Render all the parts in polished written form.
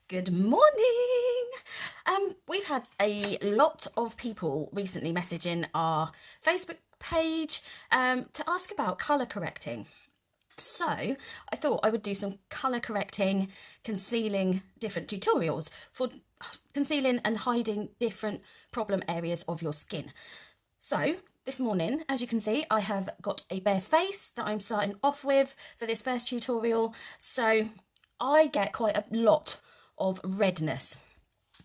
Good morning. We've had a lot of people recently messaging our Facebook page to ask about colour correcting. So I thought I would do some colour correcting, concealing different tutorials for concealing and hiding different problem areas of your skin. So this morning, as you can see, I have got a bare face that I'm starting off with for this first tutorial. So I get quite a lot of redness,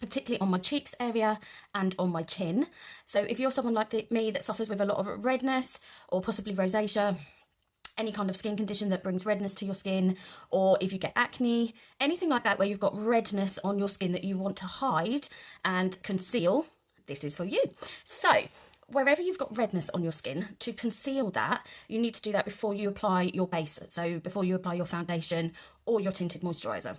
particularly on my cheeks area and on my chin. So if you're someone like me that suffers with a lot of redness or possibly rosacea, any kind of skin condition that brings redness to your skin, or if you get acne, anything like that where you've got redness on your skin that you want to hide and conceal, this is for you. So wherever you've got redness on your skin, to conceal that, you need to do that before you apply your base. So before you apply your foundation or your tinted moisturiser.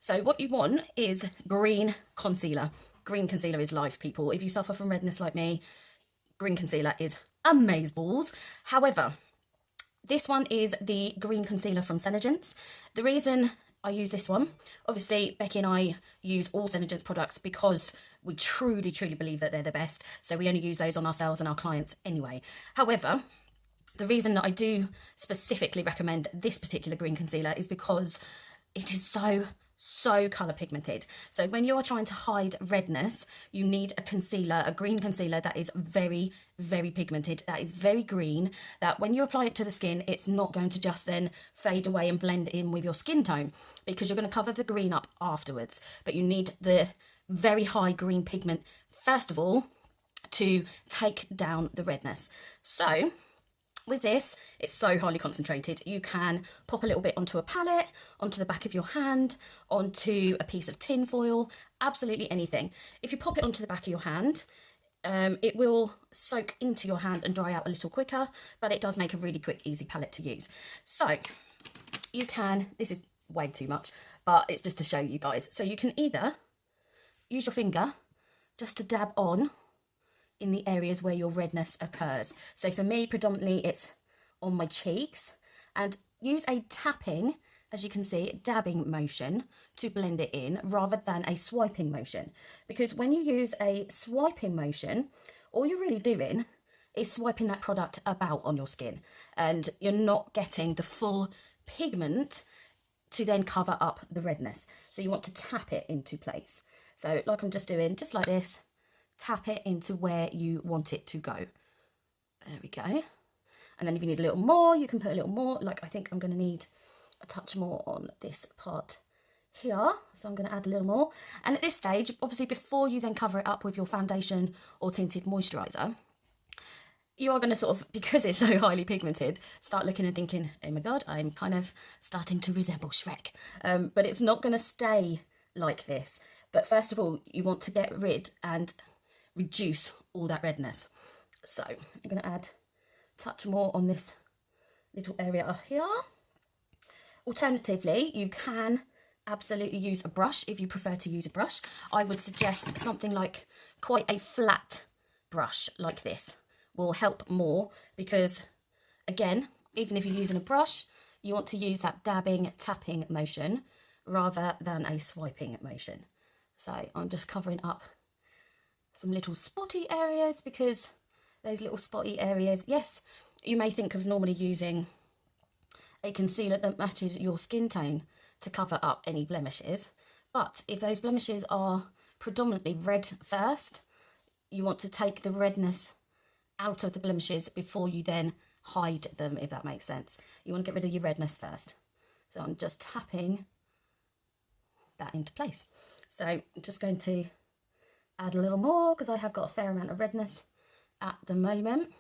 So what you want is green concealer. Green concealer is life, people. If you suffer from redness like me, green concealer is amazeballs. However, this one is the green concealer from Senegence. The reason I use this one, obviously Becky and I use all Senegence products because we truly believe that they're the best. So we only use those on ourselves and our clients anyway. However, the reason that I do specifically recommend this particular green concealer is because it is so colour pigmented. So when you are trying to hide redness, you need a concealer, a green concealer that is very pigmented, that is very green, that when you apply it to the skin, it's not going to just then fade away and blend in with your skin tone, because you're going to cover the green up afterwards. But you need the very high green pigment first of all to take down the redness. So with this, it's so highly concentrated. You can pop a little bit onto a palette, onto the back of your hand, onto a piece of tin foil, absolutely anything. If you pop it onto the back of your hand, it will soak into your hand and dry out a little quicker, but it does make a really quick, easy palette to use. So you can, this is way too much, but it's just to show you guys. So you can either use your finger just to dab on in the areas where your redness occurs. So for me, predominantly it's on my cheeks, and use a tapping, as you can see, dabbing motion to blend it in rather than a swiping motion. Because when you use a swiping motion, all you're really doing is swiping that product about on your skin, and you're not getting the full pigment to then cover up the redness. So you want to tap it into place. So like I'm just doing, just like this, tap it into where you want it to go. There we go. And then if you need a little more, you can put a little more. Like I think I'm going to need a touch more on this part here. So I'm going to add a little more. And at this stage, obviously before you then cover it up with your foundation or tinted moisturiser, you are going to sort of, because it's so highly pigmented, start looking and thinking, oh my God, I'm kind of starting to resemble Shrek. But it's not going to stay like this. But first of all, you want to get rid and reduce all that redness. So I'm going to add a touch more on this little area up here. Alternatively, you can absolutely use a brush if you prefer to use a brush. I would suggest something like quite a flat brush like this will help more, because again, even if you're using a brush, you want to use that dabbing, tapping motion rather than a swiping motion. So I'm just covering up some little spotty areas, because those little spotty areas, yes, you may think of normally using a concealer that matches your skin tone to cover up any blemishes, but if those blemishes are predominantly red first, you want to take the redness out of the blemishes before you then hide them, if that makes sense. You want to get rid of your redness first. So I'm just tapping that into place. So I'm just going to add a little more, because I have got a fair amount of redness at the moment.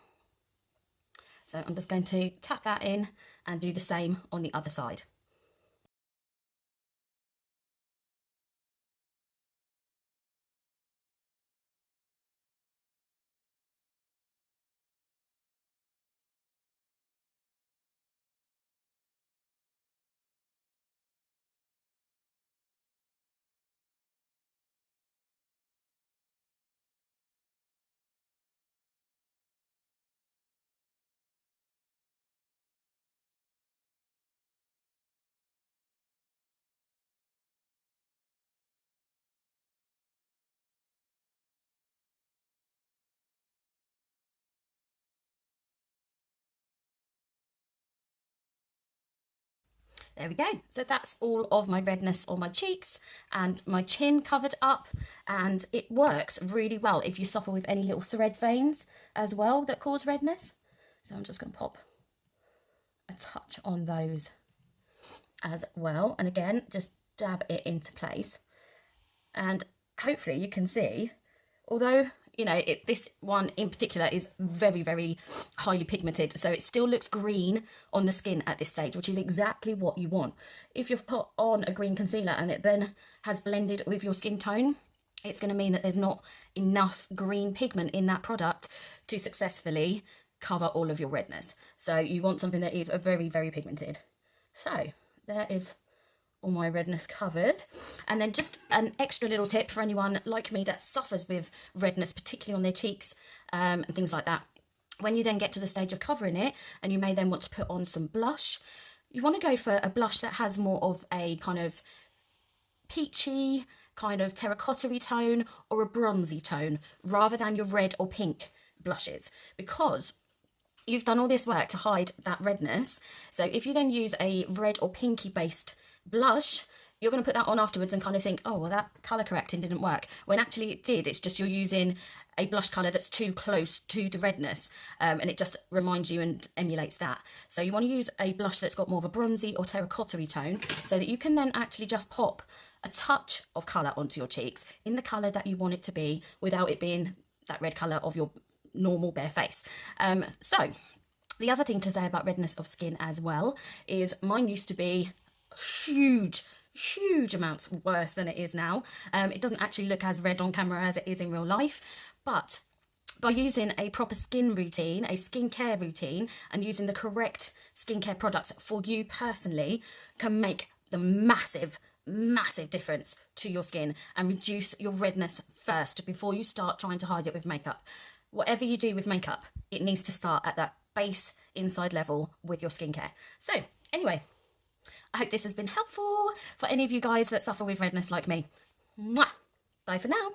So I'm just going to tap that in and do the same on the other side. There we go. So that's all of my redness on my cheeks and my chin covered up, and it works really well if you suffer with any little thread veins as well that cause redness. So I'm just going to pop a touch on those as well, and again just dab it into place, and hopefully you can see, although you know this one in particular is very, very highly pigmented, so it still looks green on the skin at this stage, which is exactly what you want. If you've put on a green concealer and it then has blended with your skin tone, it's going to mean that there's not enough green pigment in that product to successfully cover all of your redness. So you want something that is very, very pigmented. So there is all my redness covered. And then just an extra little tip for anyone like me that suffers with redness, particularly on their cheeks and things like that. When you then get to the stage of covering it, and you may then want to put on some blush, you want to go for a blush that has more of a kind of peachy, kind of terracotta-y tone or a bronzy tone, rather than your red or pink blushes, because you've done all this work to hide that redness. So if you then use a red or pinky based blush, you're going to put that on afterwards and kind of think, oh, well, that colour correcting didn't work, when actually it did. It's just you're using a blush colour that's too close to the redness, and it just reminds you and emulates that. So you want to use a blush that's got more of a bronzy or terracotta-y tone, so that you can then actually just pop a touch of colour onto your cheeks in the colour that you want it to be, without it being that red colour of your normal bare face. So the other thing to say about redness of skin as well is mine used to be huge amounts worse than it is now. It doesn't actually look as red on camera as it is in real life, but by using a proper skin routine, a skincare routine, and using the correct skincare products for you personally, can make the massive difference to your skin and reduce your redness first before you start trying to hide it with makeup. Whatever you do with makeup, it needs to start at that base inside level with your skincare. So anyway, I hope this has been helpful for any of you guys that suffer with redness like me. Mwah! Bye for now.